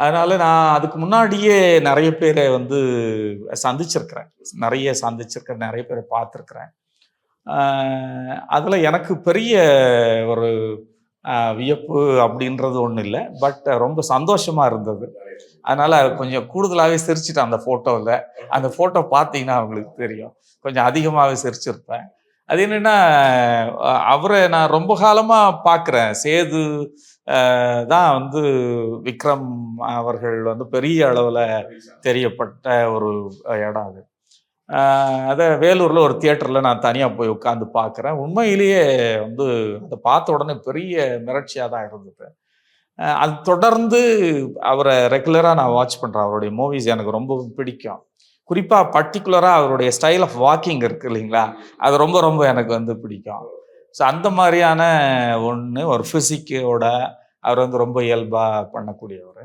அதனால நான் அதுக்கு முன்னாடியே நெறைய பேர வந்து சந்திச்சிருக்கிறேன். சந்திச்சிருக்கிறேன். நெறைய பேர பார்த்துருக்கிறேன். அ அதுல எனக்கு பெரிய ஒரு வியப்பு அப்படின்றது ஒண்ணும் இல்ல. பட் ரொம்ப சந்தோஷமா இருந்தது. அதனால கொஞ்சம் கூடுதலாவே சிரிச்சுட்டேன் அந்த ஃபோட்டோல. அந்த ஃபோட்டோ பார்த்தீங்கன்னா உங்களுக்கு தெரியும். கொஞ்சம் அதிகமாவே சிரிச்சிருப்பேன். அது என்னன்னா, அவர நான் ரொம்ப காலமா பார்க்கிறேன். சேது தான் வந்து விக்ரம் அவர்கள் வந்து பெரிய அளவுல தெரியப்பட்ட ஒரு இடம் அது. அ அத வேலூர்ல ஒரு தியேட்டர்ல நான் தனியா போய் உட்கார்ந்து பார்க்கிறேன். உண்மையிலேயே வந்து அத பார்த்த உடனே பெரிய மிரட்சியா தான் இருந்தது. அது தொடர்ந்து அவர ரெகுலரா நான் வாட்ச் பண்றேன். அவருடைய மூவிஸ் எனக்கு ரொம்பவும் பிடிக்கும். குறிப்பா பர்ட்டிகுலரா அவருடைய ஸ்டைல் ஆஃப் வாக்கிங் இருக்கு இல்லைங்களா? அது ரொம்ப ரொம்ப எனக்கு வந்து பிடிக்கும். ஸோ அந்த மாரியான ஒண்ணு ஒரு பிசிக்கோட அவர் வந்து ரொம்ப இயல்பா பண்ணக்கூடியவரு.